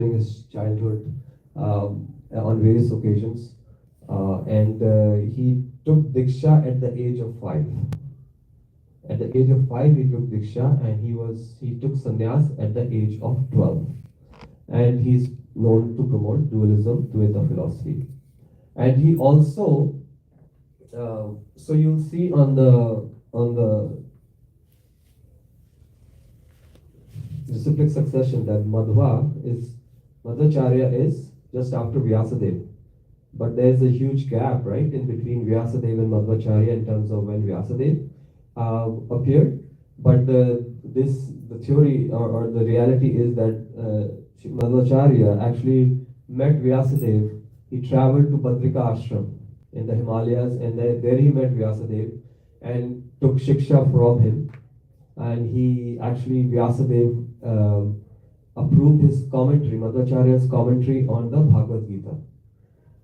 during his childhood on various occasions, and he took diksha at the age of 5. At the age of 5, he took diksha, and he took sannyas at the age of 12. And he's known to promote dualism, Dvaita philosophy. And he also, so you'll see on the disciplic succession that Madhvacharya is just after Vyasadeva. But there's a huge gap, right, in between Vyasadeva and Madhvacharya in terms of when Vyasadeva appeared. But the theory or the reality is that Madhvacharya actually met Vyasadeva. He traveled to Badrika Ashram in the Himalayas, and there he met Vyasadeva and took shiksha from him. And he actually, Vyasadeva approved his commentary, Madhvacharya's commentary on the Bhagavad Gita.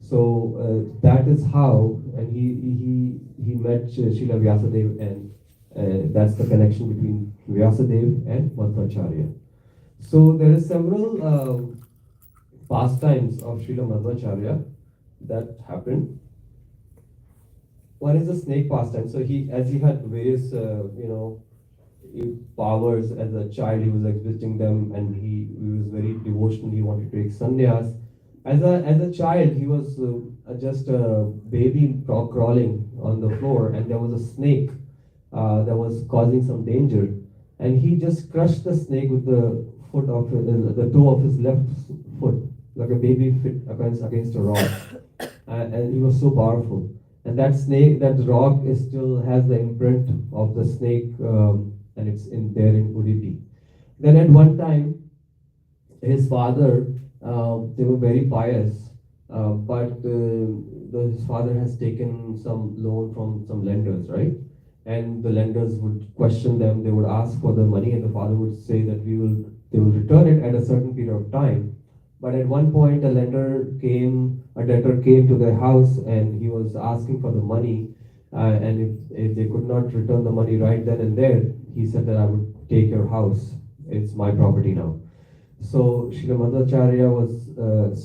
So that is how, and he met Srila Vyasadeva, and that's the connection between Vyasadeva and Madhvacharya. So there are several pastimes of Srila Madhvacharya that happened. One is the snake pastime. So as he had various, powers as a child, he was exhibiting them, and he was very devotional. He wanted to take sannyas. As a child, he was just a baby crawling on the floor, and there was a snake that was causing some danger, and he just crushed the snake with the toe of his left foot, like a baby fit against a rock, and he was so powerful. And that snake, that rock, still has the imprint of the snake, and it's there in Udupi. Then at one time, his father, they were very pious, but his father has taken some loan from some lenders, right? And the lenders would question them. They would ask for the money, and the father would say that they will return it at a certain period of time. But at one point, a debtor came to their house, and he was asking for the money. And if they could not return the money right then and there, he said that I would take your house. It's my property now. So Srila Madhvacharya was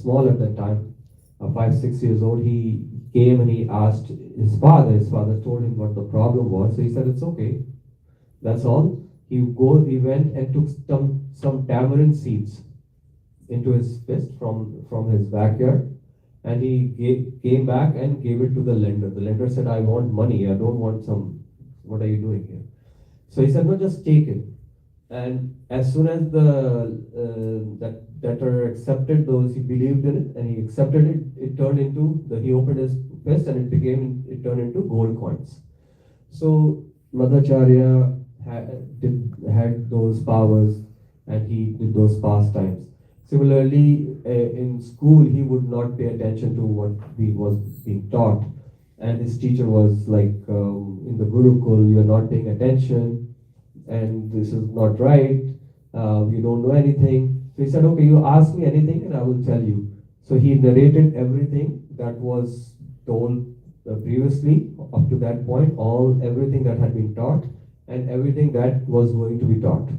small at that time, 5-6 years old. He came and he asked his father. His father told him what the problem was. So he said, it's okay. That's all. He went and took some tamarind seeds into his fist from his backyard, and he came back and gave it to the lender. The lender said, I want money. I don't want what are you doing here? So he said, no, just take it. And as soon as that debtor accepted those, he believed in it, and he accepted it. It turned into he opened his fist, and it turned into gold coins. So Madhvacharya had those powers, and he did those pastimes. Similarly, in school, he would not pay attention to what he was being taught, and his teacher was like, in the Gurukul, you are not paying attention, and this is not right, you don't know anything. So he said, okay, you ask me anything and I will tell you. So he narrated everything that was told previously up to that point, everything that had been taught and everything that was going to be taught.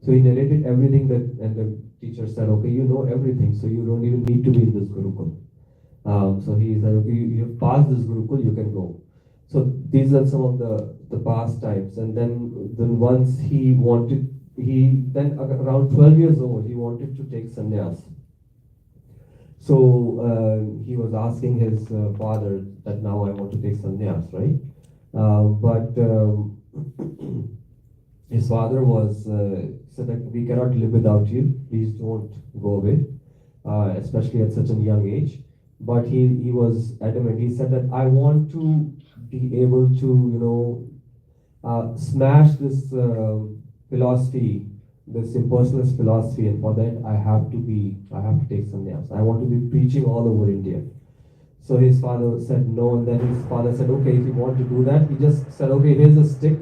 So he narrated everything and the teacher said, okay, you know everything, so you don't even need to be in this Gurukul. So he said, okay, you have passed this Gurukul, you can go. So these are some of the pastimes. And then once then around 12 years old, he wanted to take sannyas. So he was asking his father that now I want to take sannyas, right? But his father said that we cannot live without you. Please don't go away, especially at such a young age. But he was adamant. He said that I want to be able to, smash this philosophy, this impersonalist philosophy, and for that I have to take sannyas. I want to be preaching all over India. So his father said no, and then his father said, okay, if you want to do that, he just said, okay, here's a stick.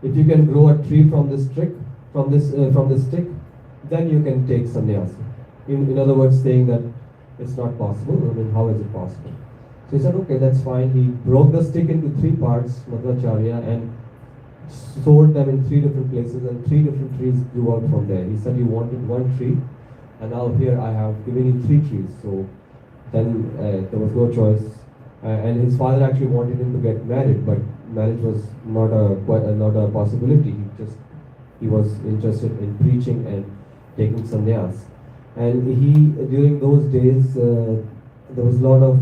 If you can grow a tree from this stick, then you can take sannyas. In other words, saying that it's not possible. I mean, how is it possible? So he said, okay, that's fine. He broke the stick into 3 parts, Madhvacharya, and sowed them in 3 different places, and 3 different trees grew out from there. He said he wanted one tree, and now here I have given you three trees. So then there was no choice. And his father actually wanted him to get married, but marriage was not a possibility. He was interested in preaching and taking sannyas. And he during those days there was a lot of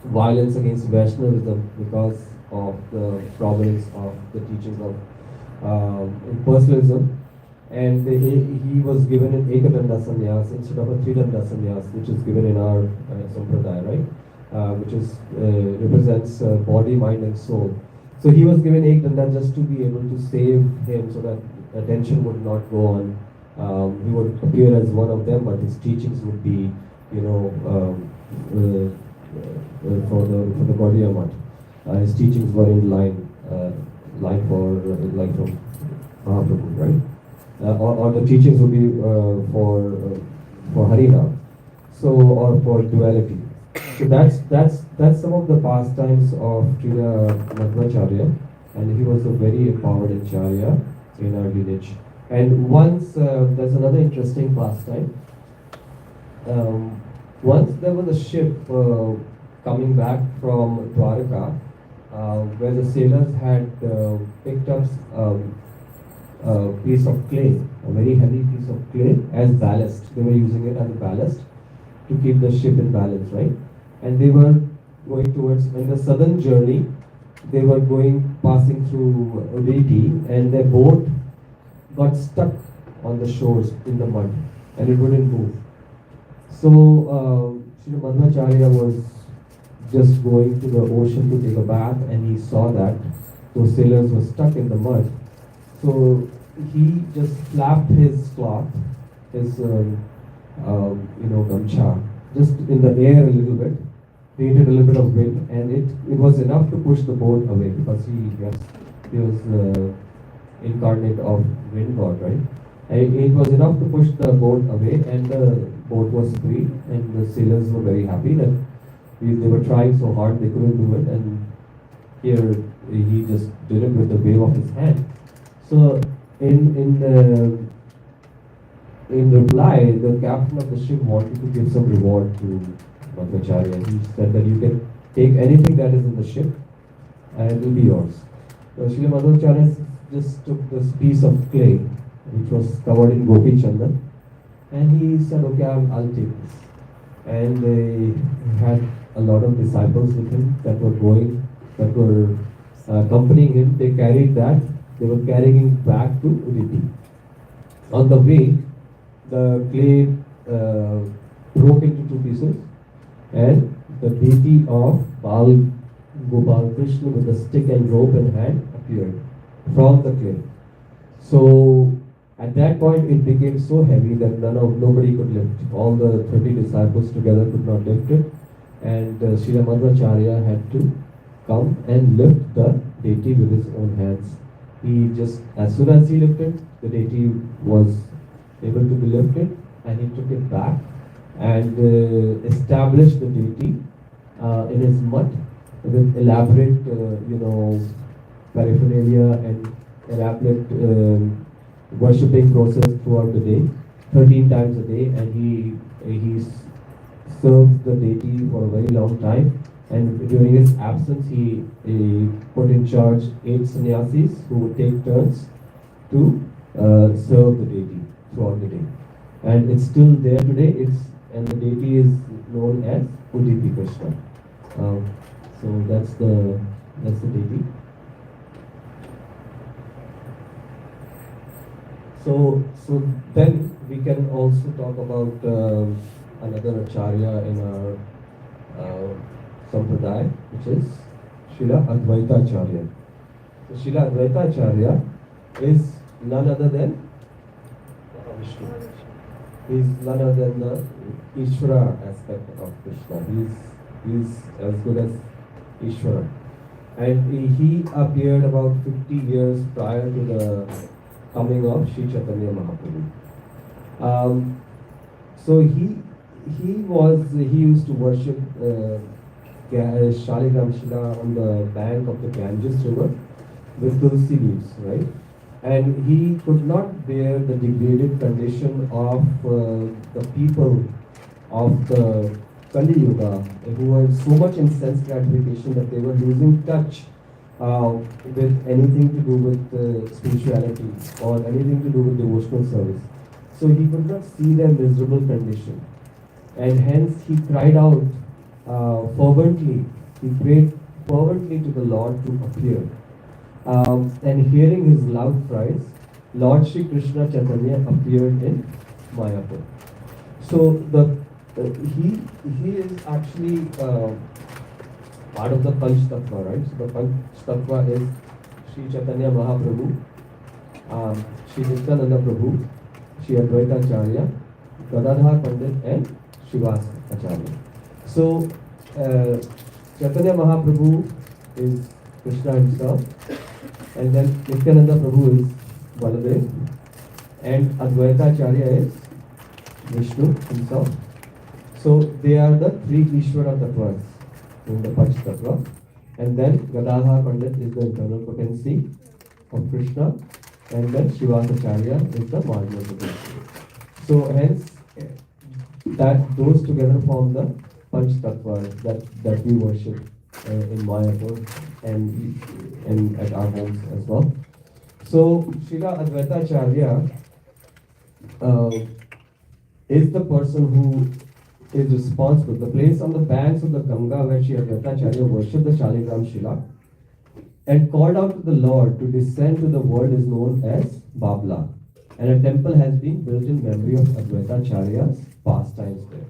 violence against Vaishnavism because of the prominence of the teachings of personalism. And he was given an Ekadanda sannyas instead of a Tridanda sannyas, which is given in our sampradaya, right? Which is represents body, mind, and soul. So he was given Ekadanda just to be able to save him, so that attention would not go on. He would appear as one of them, but his teachings would be, you know, for the Gaudiya Math. His teachings were in line, like from Mahaprabhu, right? Or the teachings would be for Harinam, so or for duality. So that's some of the pastimes of Srila Madhvacharya, and he was a very empowered acharya in our lineage. And once there's another interesting pastime. Once there was a ship coming back from Dwarka, where the sailors had picked up a piece of clay, a very heavy piece of clay, as ballast. They were using it as a ballast to keep the ship in balance, right? And they were going towards, in the southern journey, they were passing through Udaiti, and their boat got stuck on the shores in the mud, and it wouldn't move. So Srila Madhvacharya was just going to the ocean to take a bath, and he saw that those sailors were stuck in the mud. So he just flapped his cloth, his gamcha, just in the air a little bit, created a little bit of wind, and it was enough to push the boat away, because he was incarnate of wind god, right? And it was enough to push the boat away, and the boat was free, and the sailors were very happy that they were trying so hard they couldn't do it, and here he just did it with the wave of his hand. So in reply, the captain of the ship wanted to give some reward to Madhvacharya. He said that you can take anything that is in the ship, and it will be yours. So Srila Madhvacharya just took this piece of clay, which was covered in gopi chandan, and he said, okay, I'll take this. And he had a lot of disciples with him that were accompanying him. They carried that. They were carrying it back to Udupi. On the way, the clay broke into two pieces, and the deity of Gopal Krishna with a stick and rope in hand appeared from the clay. So at that point, it became so heavy that nobody could lift. All the 30 disciples together could not lift it, and Srila Madhvacharya had to come and lift the deity with his own hands. He just, as soon as he lifted, the deity was able to be lifted, and he took it back and established the deity in his mutt with elaborate, paraphernalia and elaborate worshipping process throughout the day, 13 times a day, and he served the deity for a very long time. And during his absence, he put in charge 8 sannyasis who would take turns to serve the deity throughout the day. And it's still there today. And the deity is known as Udupi Krishna. So that's the deity. So then we can also talk about another acharya in our sampradaya, which is Srila Advaita Acharya. So Srila Advaita Acharya is none other than Vishnu. He is none other than the Ishvara aspect of Krishna. He is as good as Ishvara. And he appeared about 50 years prior to the coming of Sri Chaitanya Mahaprabhu. So he used to worship Shaligram Shila on the bank of the Ganges river with tulsi leaves, right? and he could not bear the degraded condition of the people of the Kali Yuga, who had so much in sense gratification that they were losing touch with anything to do with spirituality or anything to do with devotional service. So he could not see their miserable condition, and hence he cried out fervently. He prayed fervently to the Lord to appear. And hearing his loud cries, Lord Shri Krishna Chaitanya appeared in Mayapur. So he is actually part of the Panch Tattva, right? So the Panch Tattva is Sri Chaitanya Mahaprabhu, Sri Nityananda Prabhu, Sri Advaita Acharya, Gadadhar Pandit, and Srivas Acharya. So Chaitanya Mahaprabhu is Krishna himself, and then Nityananda Prabhu is Baladev, and Advaita Acharya is Vishnu himself. So they are the three Ishvara Tattvas in the Panch Tattva. And then Gadadhar Pandit is the internal potency of Krishna, and then Srivasacharya is the marginal potency. So hence that those together form the Panch Tattvas that we worship in Mayapur and at our homes as well. So Srila Advaita Acharya is the person who is responsible. The place on the banks of the Ganga where Sri Advaita Acharya worshipped the Shaligram Shila and called out to the Lord to descend to the world is known as Babla. And a temple has been built in memory of Advaita Acharya's pastimes there.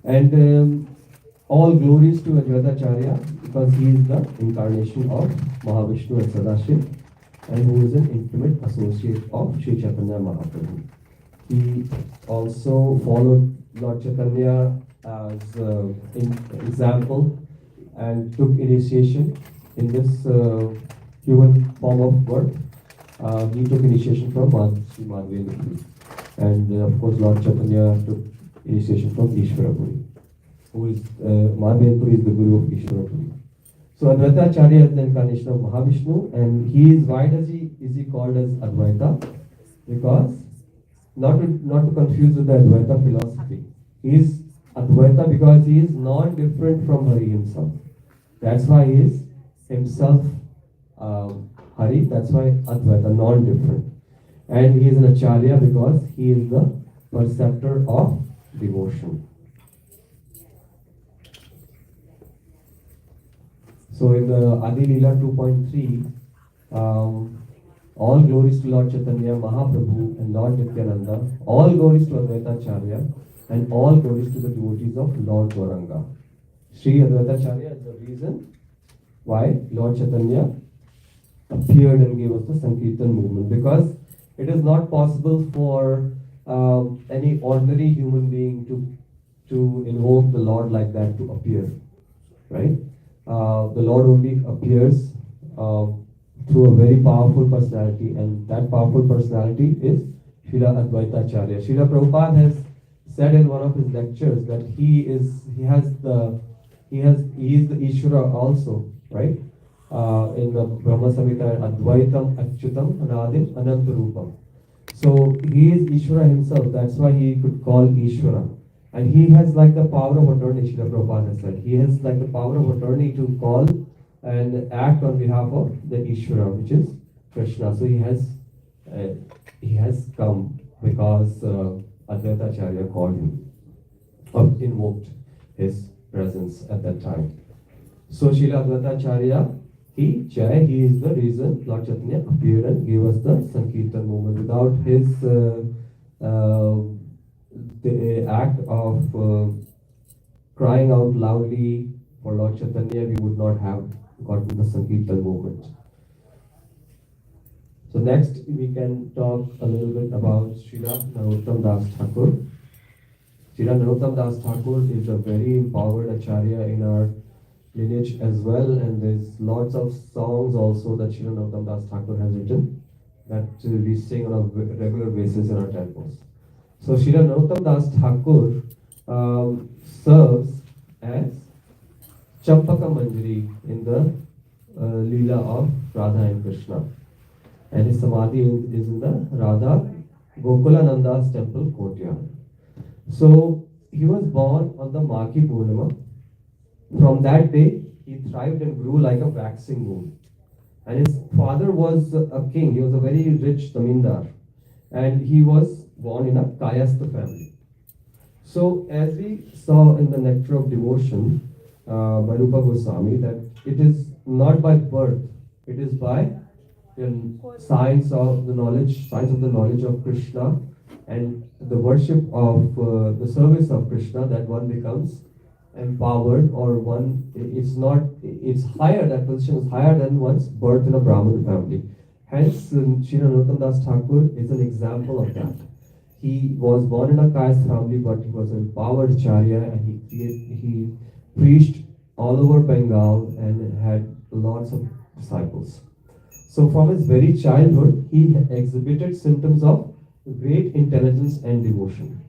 And all glories to Advaita Acharya because he is the incarnation of Mahavishnu and Sadashiv, and who is an intimate associate of Sri Chaitanya Mahaprabhu. He also followed Lord Chaitanya as an example and took initiation in this human form of birth. He took initiation from Sri Madhavendra Puri. And of course Lord Chaitanya took initiation from Ishvara Puri, who is Madhavendra Puri is the guru of Ishvara Puri. So Advaita Acharya is the incarnation of Mahavishnu, and he is, why is he called as Advaita? Because not to confuse with the Advaita philosophy. He is Advaita because he is non-different from Hari himself. That's why he is himself Hari. That's why Advaita, non-different. And he is an Acharya because he is the perceptor of devotion. So in the Adi Leela 2.3, all glories to Lord Chaitanya Mahaprabhu and Lord Nityananda, all glories to Advaita Acharya, and all glories to the devotees of Lord Gauranga. Sri Advaita Acharya is the reason why Lord Chaitanya appeared and gave us the Sankirtan movement, because it is not possible for any ordinary human being to invoke the Lord like that, to appear, right? The Lord only appears through a very powerful personality, and that powerful personality is Srila Advaita Acharya. Srila Prabhupada has said in one of his lectures that he is the Ishvara also, right? In the Brahma Samhita, Advaitam Achyutam Anadim Anantarupam. So he is Ishvara himself. That's why he could call Ishvara. And he has like the power of attorney, Srila Prabhupada has said. He has like the power of attorney to call and act on behalf of the Ishvara, which is Krishna. So he has come because Advaita Acharya called him, or invoked his presence at that time. So Srila Advaita Acharya, he is the reason Lord Chaitanya appeared and gave us the Sankirtan movement. Without his the act of crying out loudly for Lord Chaitanya, we would not have gotten the Sankirtan movement. So next we can talk a little bit about Srila Narottam Das Thakur. Srila Narottam Das Thakur is a very empowered Acharya in our lineage as well, and there's lots of songs also that Srila Narottam Das Thakur has written that we sing on a regular basis in our temples. So Srila Narottam Das Thakur serves as Champaka Manjari in the Leela of Radha and Krishna. and his samadhi is in the Radha Gokulananda's temple courtyard. So he was born on the Maki Purnima. From that day, he thrived and grew like a waxing moon. And his father was a king. He was a very rich zamindar, and he was born in a Kayastha family. So, as we saw in the Nectar of Devotion by Rupa Goswami, that it is not by birth, it is by science of the knowledge of Krishna, and the worship of the service of Krishna, that one becomes empowered, or one, it's higher, that position is higher than one's birth in a Brahmin family. Hence, Srila Narottam Das Thakur is an example of that. He was born in a caste family, but he was an empowered Acharya, and he preached all over Bengal and had lots of disciples. So from his very childhood, he exhibited symptoms of great intelligence and devotion.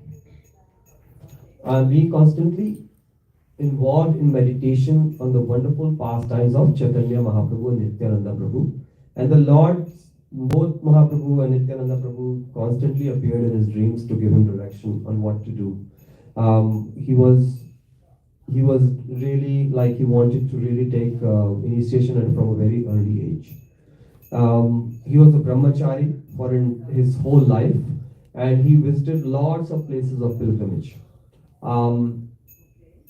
And being constantly involved in meditation on the wonderful pastimes of Chaitanya Mahaprabhu and Nityananda Prabhu. And the Lord, both Mahaprabhu and Nityananda Prabhu, constantly appeared in his dreams to give him direction on what to do. He was really, like, he wanted to really take initiation from a very early age. He was a brahmachari for his whole life, and he visited lots of places of pilgrimage.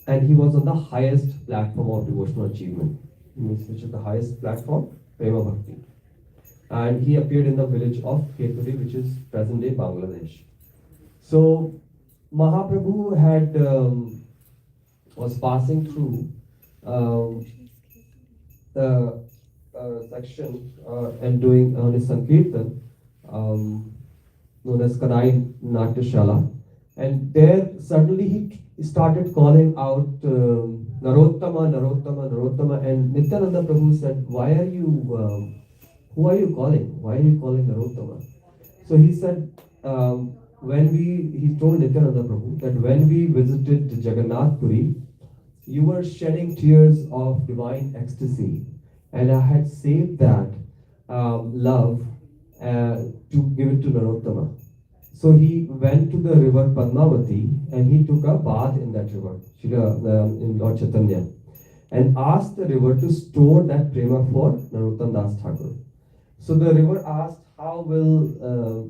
And he was on the highest platform of devotional achievement, which is the highest platform, Prema Bhakti. And he appeared in the village of Keturi, which is present-day Bangladesh. So Mahaprabhu was passing through section and doing his Sankirtan, known as Kanai Natyashala. And there suddenly he started calling out Narottama, Narottama, Narottama. And Nityananda Prabhu said, who are you calling? Why are you calling Narottama? So he said, he told Nityananda Prabhu that when we visited Jagannath Puri, you were shedding tears of divine ecstasy. And I had saved that love to give it to Narottama. So he went to the river Padmavati and he took a bath in that river, in Lord Chaitanya, and asked the river to store that prema for Narottam Das Thakur. So the river asked, how will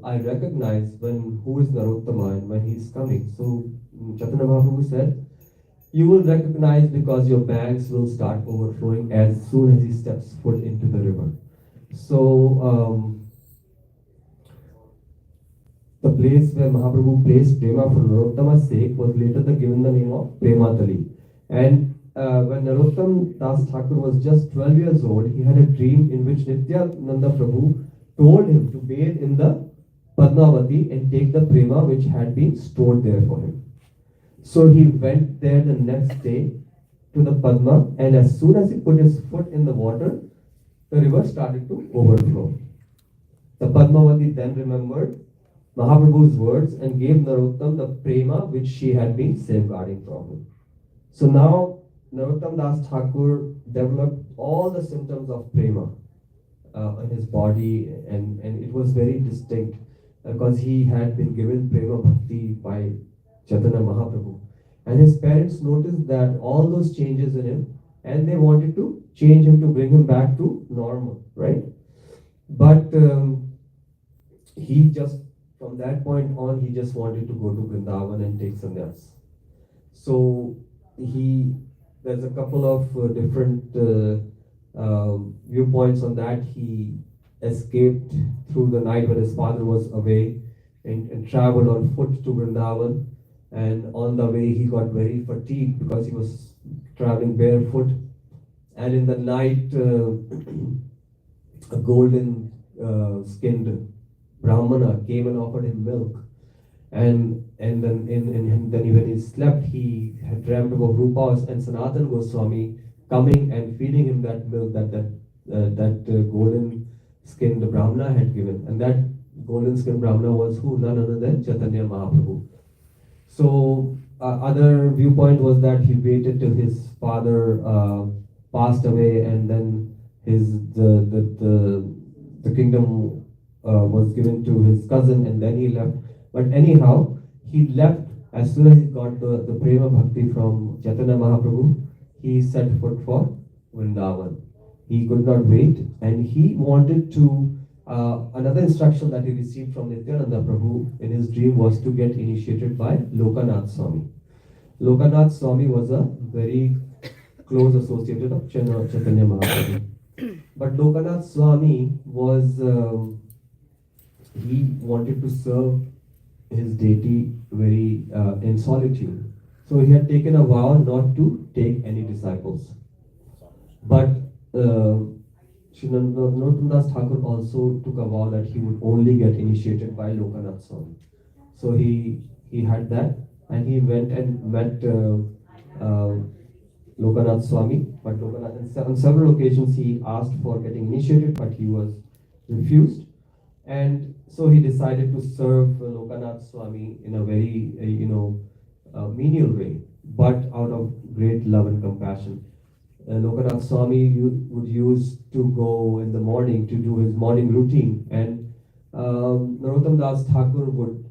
I recognize who is Narottama and when he is coming? So Chaitanya Mahaprabhu said, you will recognize because your banks will start overflowing as soon as he steps foot into the river. So the place where Mahaprabhu placed Prema for Narottama's sake was later given the name of Prematali. And when Narottam Das Thakur was just 12 years old, he had a dream in which Nityananda Prabhu told him to bathe in the Padmavati and take the Prema which had been stored there for him. So he went there the next day to the Padma, and as soon as he put his foot in the water, the river started to overflow. The Padmavati then remembered Mahaprabhu's words and gave Narottam the prema which she had been safeguarding from him. So now Narottam Das Thakur developed all the symptoms of prema in his body, and it was very distinct because he had been given prema bhakti by Chaitanya Mahaprabhu. And his parents noticed that all those changes in him, and they wanted to change him to bring him back to normal, right? But he just, from that point on, he just wanted to go to Vrindavan and take sannyas. So there's a couple of different viewpoints on that. He escaped through the night when his father was away and traveled on foot to Vrindavan. And on the way, he got very fatigued because he was traveling barefoot. And in the night, a golden skinned Brahmana came and offered him milk. And then when he slept, he had dreamt about Rupas and Sanatana Goswami coming and feeding him that milk that golden skinned Brahmana had given. And that golden skinned Brahmana was who? None other than Chaitanya Mahaprabhu. So other viewpoint was that he waited till his father passed away, and then the kingdom was given to his cousin, and then he left. But anyhow, he left as soon as he got the Prema Bhakti from Chaitanya Mahaprabhu. He set foot for Vrindavan. He could not wait, and he wanted to. Another instruction that he received from Nityananda Prabhu in his dream was to get initiated by Lokanath Swami. Lokanath Swami was a very close associate of Chaitanya Mahaprabhu. But Lokanath Swami was, he wanted to serve his deity very in solitude. So he had taken a vow not to take any disciples. But Sri Narottam Das Thakur also took a vow that he would only get initiated by Lokanath Swami. So he had that, and he went and met Lokanath Swami. But Lokanath, on several occasions he asked for getting initiated, but he was refused. And so he decided to serve Lokanath Swami in a very, menial way, but out of great love and compassion. Lokanath Swami would use to go in the morning to do his morning routine, and Narottam Das Thakur would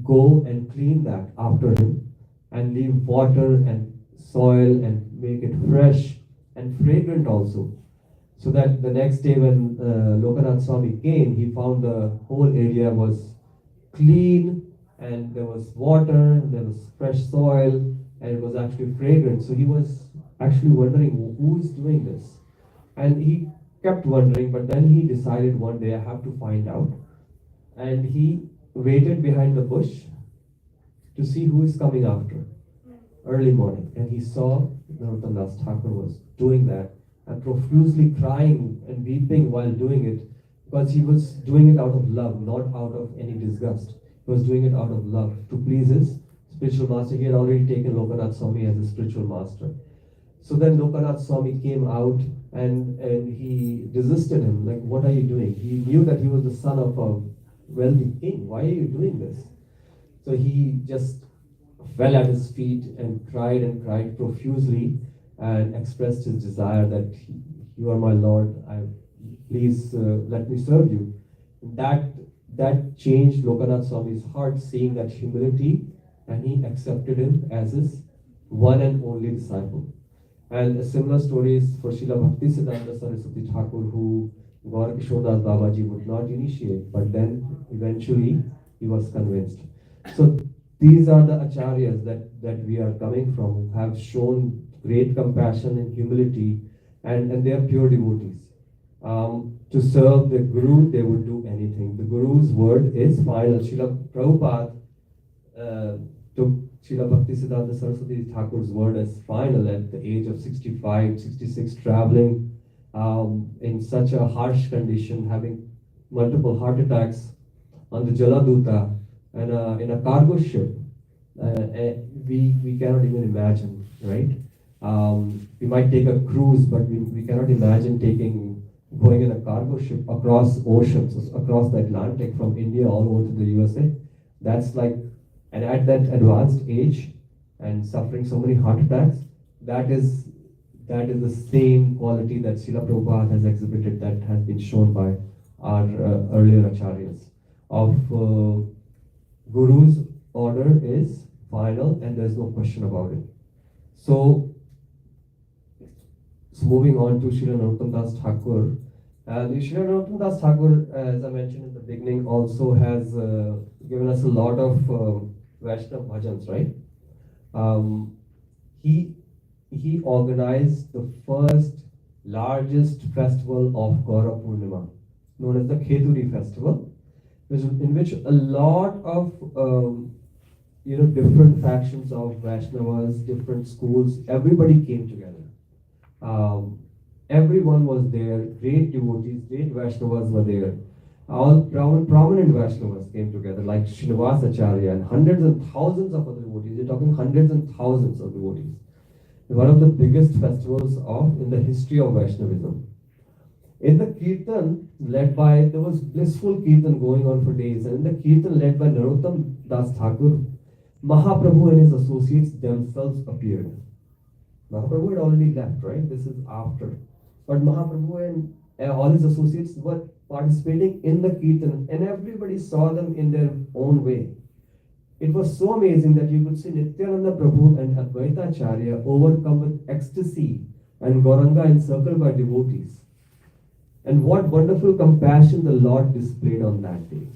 go and clean that after him and leave water and soil and make it fresh and fragrant also. So that the next day when Lokanath Swami came, he found the whole area was clean, and there was water, there was fresh soil, and it was actually fragrant. So he was actually wondering who is doing this. And he kept wondering, but then he decided one day, I have to find out. And he waited behind the bush to see who is coming after, early morning. And he saw Narottam Das Thakur was doing that and profusely crying and weeping while doing it, because he was doing it out of love, not out of any disgust. He was doing it out of love to please his spiritual master. He had already taken Lokanath Swami as a spiritual master. So then Lokanath Swami came out and he resisted him, like, what are you doing? He knew that he was the son of a wealthy king. Why are you doing this? So he just fell at his feet and cried profusely and expressed his desire that you are my Lord, please let me serve you. That changed Lokanath Swami's heart, seeing that humility, and he accepted him as his one and only disciple. And a similar story is for Srila Bhaktisiddhanta Saraswati Thakur, who Gaura Kishore Das Babaji would not initiate, but then eventually he was convinced. So these are the acharyas that we are coming from, who have shown great compassion and humility, and they are pure devotees. To serve the Guru, they would do anything. The Guru's word is final. Srila Prabhupada took Srila Bhaktisiddhanta Saraswati Thakur's word as final at the age of 65, 66, traveling in such a harsh condition, having multiple heart attacks on the Jaladuta and in a cargo ship. We cannot even imagine, right? We might take a cruise, but we cannot imagine going in a cargo ship across oceans, across the Atlantic, from India all over to the USA. That's like, and at that advanced age and suffering so many heart attacks, that is the same quality that Srila Prabhupada has exhibited, that has been shown by our earlier acharyas. Of Guru's order is final, and there's no question about it. So moving on to Srila Narottam Das Thakur. Srila Narottam Das Thakur, as I mentioned in the beginning, also has given us a lot of Vaishnava bhajans, right? He organized the first largest festival of Gaura Purnima, known as the Kheturi festival, in which a lot of different factions of Vaishnavas, different schools, everybody came together. Everyone was there, great devotees, great Vaishnavas were there. All prominent Vaishnavas came together, like Srinivas Acharya, and hundreds and thousands of other devotees. You're talking hundreds and thousands of devotees. One of the biggest festivals in the history of Vaishnavism. In the Kirtan there was blissful Kirtan going on for days, and in the Kirtan led by Narottam Das Thakur, Mahaprabhu and his associates themselves appeared. Mahaprabhu had already left, right? This is after. But Mahaprabhu and all his associates were participating in the Kirtan, and everybody saw them in their own way. It was so amazing that you could see Nityananda Prabhu and Advaita Acharya overcome with ecstasy and Gauranga encircled by devotees. And what wonderful compassion the Lord displayed on that day.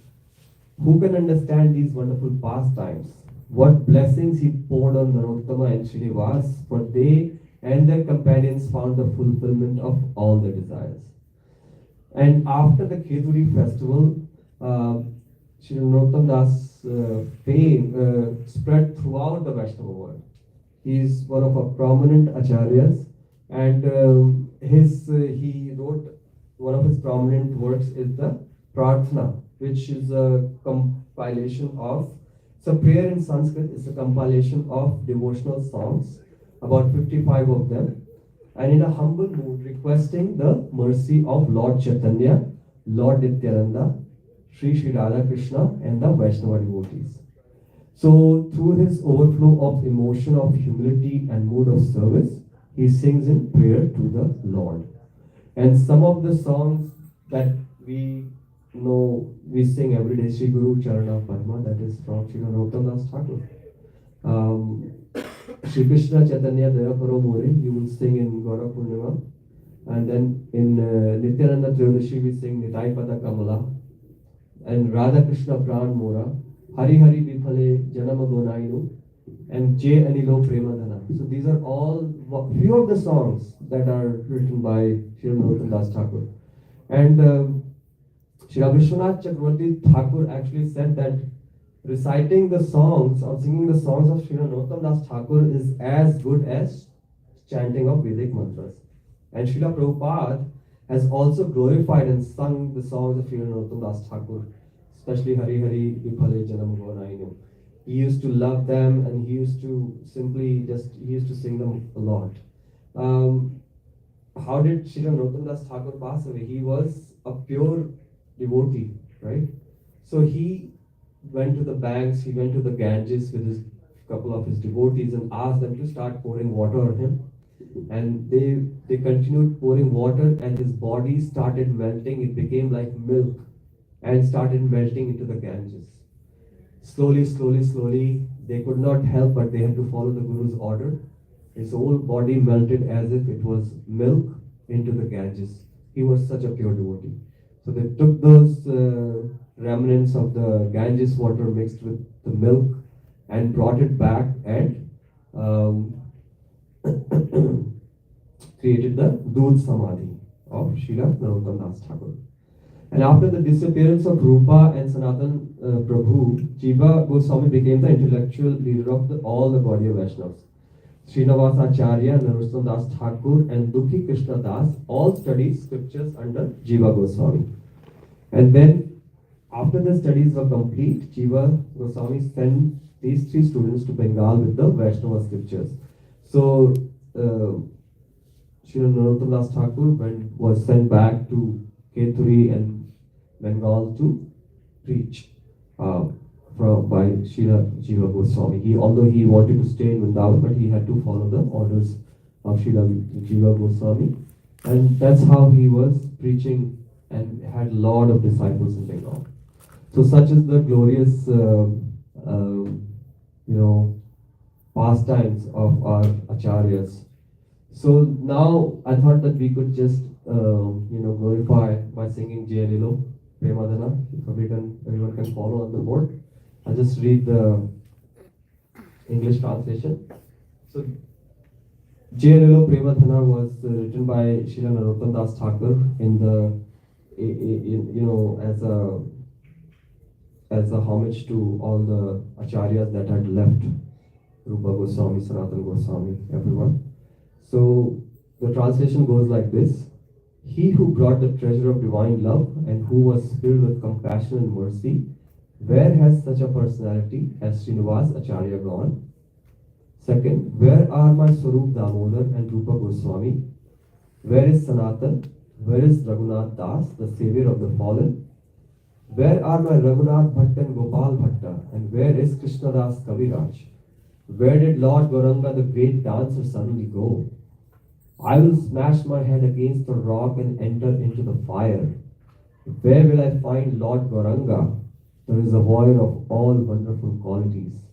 Who can understand these wonderful pastimes? What blessings He poured on Narottama and Srinivas, for they and their companions found the fulfillment of all their desires. And after the Keturi festival, Sri Narottam Das' fame spread throughout the Vaishnava world. He is one of our prominent acharyas, and he wrote one of his prominent works is the Prarthana, which is a compilation of, so prayer in Sanskrit is a compilation of devotional songs, about 55 of them, and in a humble mood requesting the mercy of Lord Chaitanya, Lord Nityananda, Sri Radha Krishna, and the Vaishnava devotees. So through his overflow of emotion of humility and mood of service, he sings in prayer to the Lord. And some of the songs that we know, we sing every day, Sri Guru Charana Padma, that is from Sri Narottam Das Thakur. Sri Krishna Chaitanya Daya Karo More, you will sing in Gaura Purnima. And then in Nityananda Triyodashi, we sing Nitai Pada Kamala. And Radha Krishna Pran Mora, Hari Hari Bifale Janama Gonainu, and J Anilo Premadhana. So these are all few of the songs that are written by Sri Narottam Das Thakur. And Sri Vishwanath Chakravarti Thakur actually said that reciting the songs or singing the songs of Sri Narottam Das Thakur is as good as chanting of Vedic mantras. And Srila Prabhupada has also glorified and sung the songs of Sri Narottam Das Thakur, especially Hari Hari Vipale Janam Gonainu. He used to love them, and he used to sing them a lot. How did Sri Narottam Das Thakur pass away? He was a pure devotee, right? So he went to the banks, he went to the Ganges with his couple of his devotees and asked them to start pouring water on him. And they continued pouring water, and his body started melting. It became like milk and started melting into the Ganges. Slowly, they could not help, but they had to follow the Guru's order. His whole body melted as if it was milk into the Ganges. He was such a pure devotee. So they took those remnants of the Ganges water mixed with the milk and brought it back and created the Dudh Samadhi of Srila Narottam Das Thakur. And after the disappearance of Rupa and Sanatan Prabhu, Jiva Goswami became the intellectual leader of all the Gaudiya Vaishnavas. Srinivas Acharya, Narottam Das Thakur, and Dukhi Krishna Das all studied scriptures under Jiva Goswami. And then, after the studies were complete, Jiva Goswami sent these three students to Bengal with the Vaishnava scriptures. So, Srila Narottam Das Thakur was sent back to Keturi and Bengal to preach by Srila Jiva Goswami. Although he wanted to stay in Vrindavan, but he had to follow the orders of Srila Jiva Goswami. And that's how he was preaching and had a lot of disciples in Bengal. So such is the glorious, pastimes of our acharyas. So now I thought that we could just, glorify by singing Jai Lilo Premadhana. If everyone can follow on the board. I'll just read the English translation. So Jai Lilo Premadhana was written by Srila Narottam Das Thakur as a homage to all the acharyas that had left, Rupa Goswami, Sanatan Goswami, everyone. So the translation goes like this: He who brought the treasure of divine love and who was filled with compassion and mercy, where has such a personality as Srinivas Acharya gone? Second, where are my Swarup Damodar and Rupa Goswami? Where is Sanatan? Where is Raghunath Das, the savior of the fallen? Where are my Raghunath Bhatta and Gopal Bhatta? And where is Krishnadas Kaviraj? Where did Lord Gauranga, the great dancer, suddenly go? I will smash my head against the rock and enter into the fire. Where will I find Lord Gauranga, the reservoir of all wonderful qualities?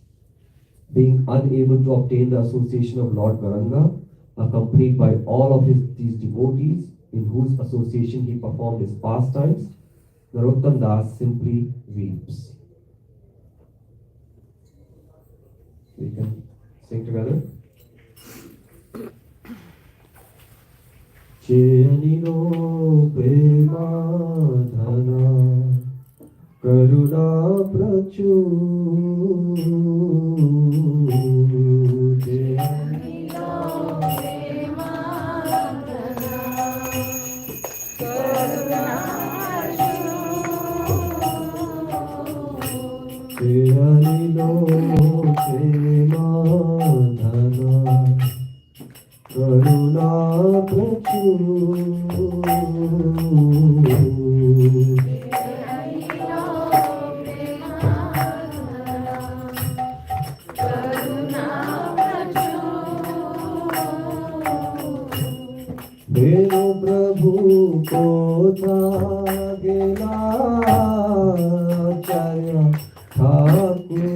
Being unable to obtain the association of Lord Gauranga, accompanied by all of these devotees, in whose association he performed his pastimes, Narottam Das simply weeps. We can sing together. Chenino Premadhana Karuna Prachur Chenino Premadhana Karuna Prachur Chenino Premadhana Karuna Venu Prabhu ko thagela Acharya Thakur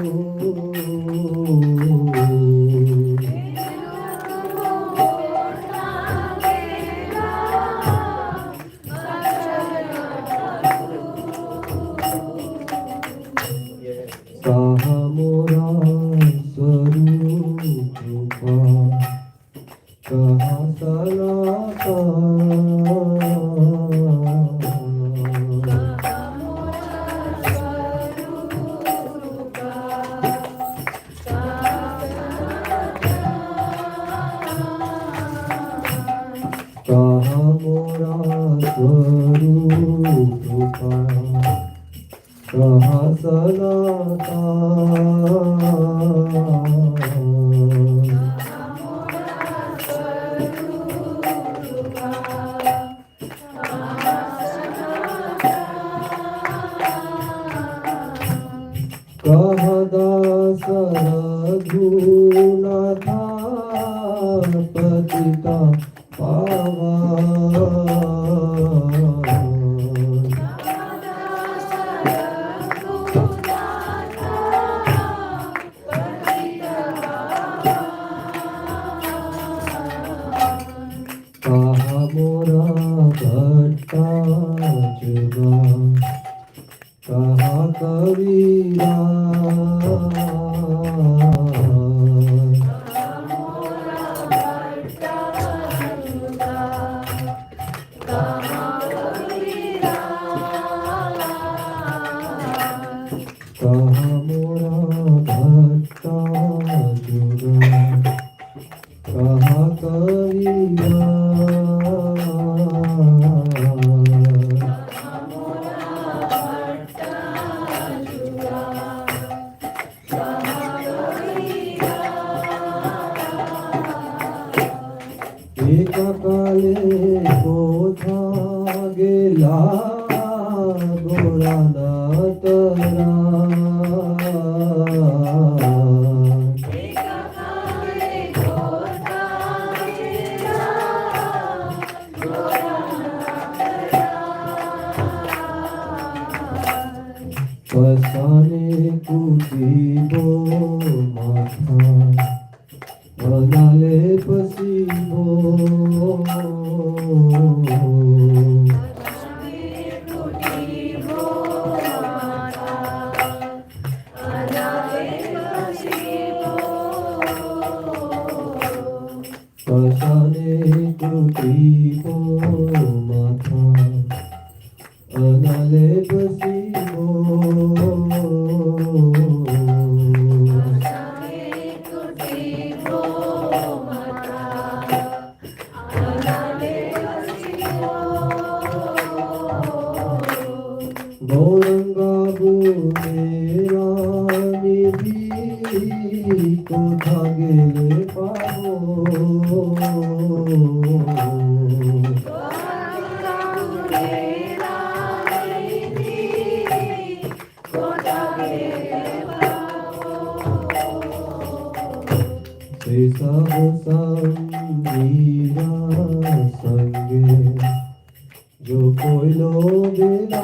जो कोई लो बिना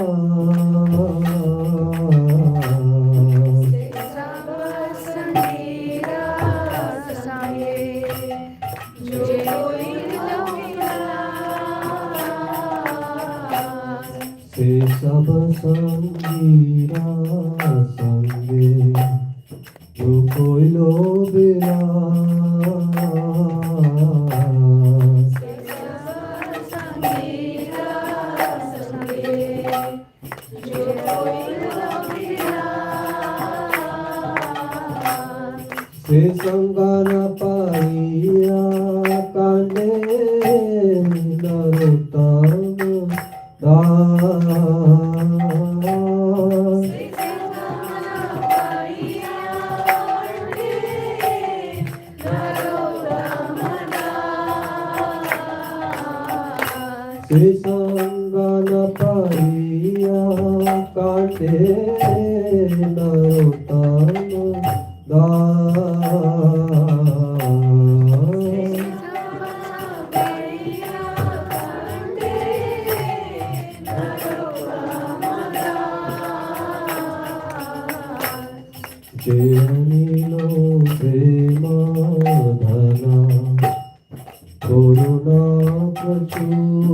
से सब संगीरा संगे जो कोई लो बिना से संगान पाइया कांडे नरोत्तम दास से संगान पाइया कांडे Narottam Jayamino Premadhana Koruna Prachur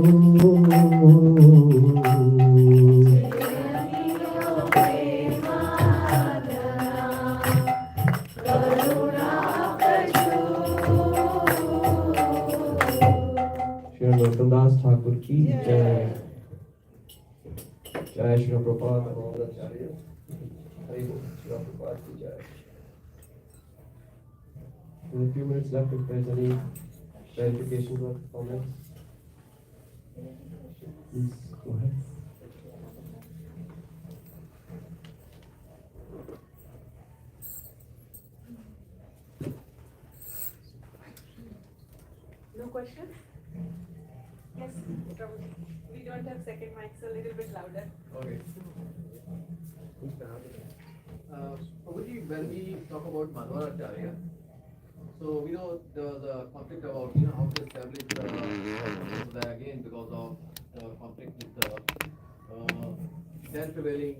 Shri Narottam Thakur ki Jai Jai Shri Prabhupada and all the Acharyas Hari Bol, Shri Prabhupada ki Jai. There's a few minutes left if there's any clarifications or comments. Please go ahead. No questions? Yes, we don't have second mic, so a little bit louder. Okay. Prabhuji, when we talk about Madhvaracharya, so we know there was a conflict about how to establish the Sampradaya again because of the conflict with the then prevailing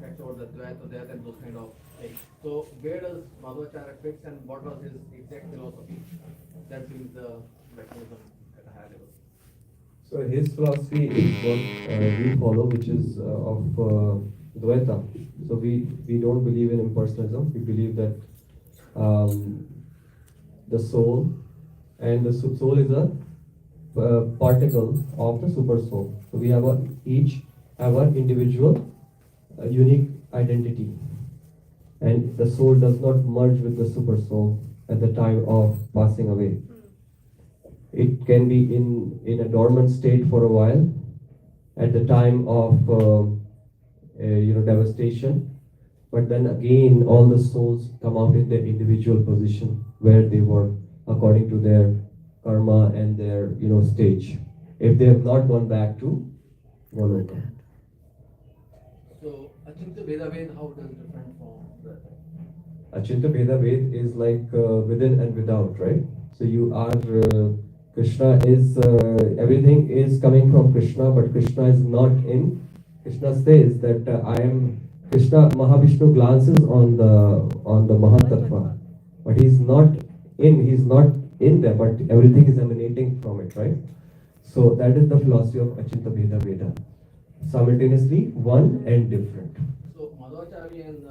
facts over the Dvaita or death and those kind of things. So where does Madhvaracharya fits and what was his exact philosophy? That seems the mechanism at a higher level. So his philosophy is what we follow, which is of Dvaita. So we don't believe in impersonalism. We believe that the soul and the soul is a particle of the super soul. So we have each have an individual unique identity, and the soul does not merge with the super soul at the time of passing away. It can be in a dormant state for a while at the time of devastation, but then again all the souls come out in their individual position where they were according to their karma and their stage, if they have not gone back to Goloka. So Achintya Veda Ved, how does it different from that? Achintya Bheda Ved is like within and without, right? So you are Krishna is everything is coming from Krishna, but Krishna is not in. Krishna says that I am Krishna. Mahavishnu glances on the Mahatattva, but he's not in there, but everything is emanating from it, right? So that is the philosophy of Achintya Bheda Veda. Simultaneously one and different. So Madhvacharya and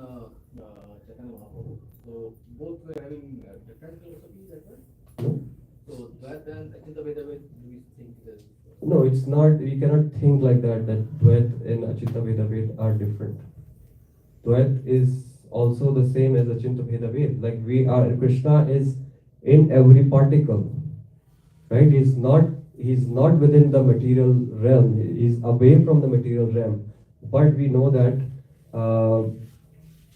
Chaitanya Mahaprabhu, so both were having different philosophies as well? No? So that and Achintya Veda Ved, do we think that? No, it's not. We cannot think like that. That Dvait and Achintya Veda Ved are different. Dvait is also the same as Achintya Bheda Ved. Like Krishna is in every particle, right? He's not within the material realm. He's away from the material realm. But we know that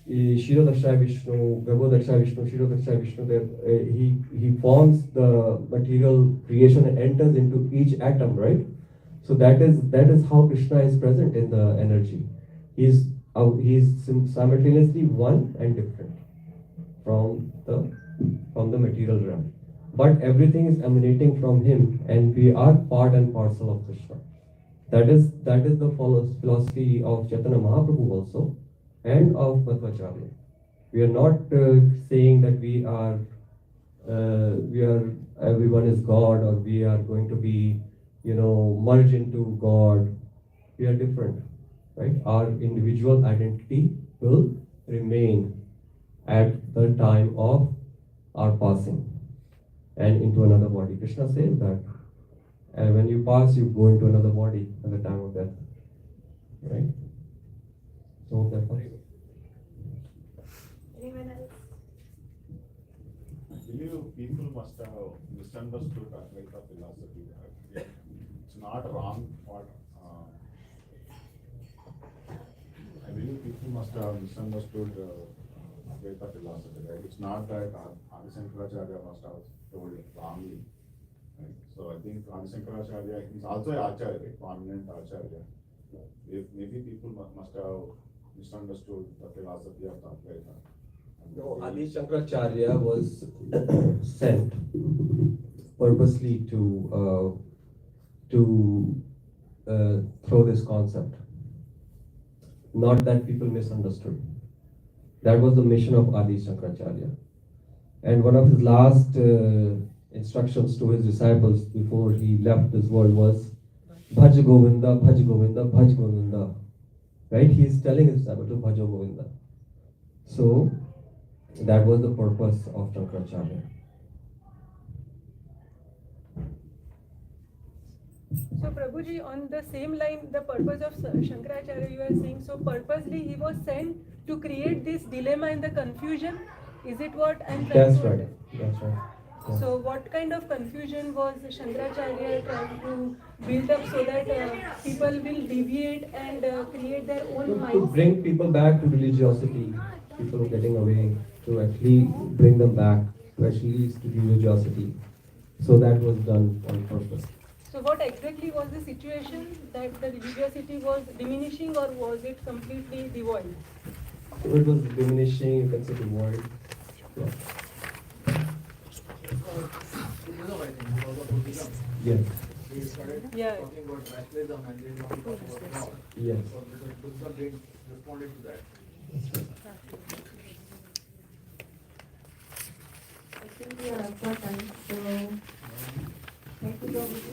Shirodaksha Vishnu, Garbhodaksha Vishnu, Shirodaksha Vishnu, he forms the material creation and enters into each atom, right? So that is how Krishna is present in the energy. He's simultaneously one and different from the material realm. But everything is emanating from him, and we are part and parcel of Krishna. That is the philosophy of Chaitanya Mahaprabhu also, and of Madhvacharya. We are not saying that we are everyone is God, or we are going to be, merge into God. We are different, right? Our individual identity will remain at the time of our passing and into another body. Krishna says that when you pass, you go into another body at the time of death, right? So that's Anyone else? I believe people must have misunderstood Advaita philosophy. It's not wrong what I believe people must have misunderstood Advaita philosophy. Right? It's not that Adi Shankaracharya must have told it wrongly. Right? So I think Adi Shankaracharya is also an Acharya, right? Prominent Acharya. Maybe people must have misunderstood the philosophy of the Advaita. No, Adi Shankaracharya was sent purposely to throw this concept. Not that people misunderstood. That was the mission of Adi Shankaracharya. And one of his last instructions to his disciples before he left this world was Bhaj Govinda, Bhaj Govinda, Bhaj Govinda. Right? He is telling his disciples to Bhaj Govinda. So that was the purpose of Shankaracharya. So Prabhuji, on the same line, the purpose of Shankaracharya you are saying, so purposely he was sent to create this dilemma and the confusion. Is it what I'm trying That's to right. understand? That's right. Yeah. So what kind of confusion was Shankaracharya trying to build up so that people will deviate and create their own To minds? bring people back to religiosity, people getting away, to actually bring them back to actually to religiosity. So that was done on purpose. So what exactly was the situation, that the religiosity was diminishing, or was it completely devoid? So it was diminishing, you can say devoid. Yeah. Buddhism, I think, because of Buddhism. Yes. We started Yeah. talking about rationalism and then talking about God. Yes. So because Buddhism didn't responded to that. I think we are up for time, so thank you, Prabhuji.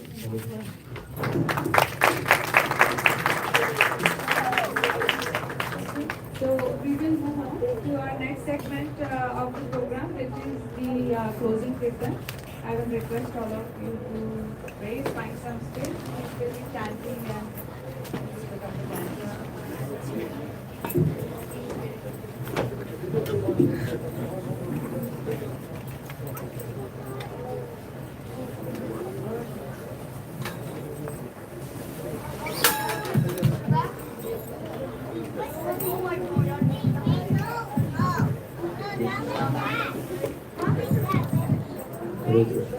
So we will move on to our next segment of the program, which is the closing kirtan. I will request all of you to raise, find some space, we will be chanting and become the dance. Hare Krishna.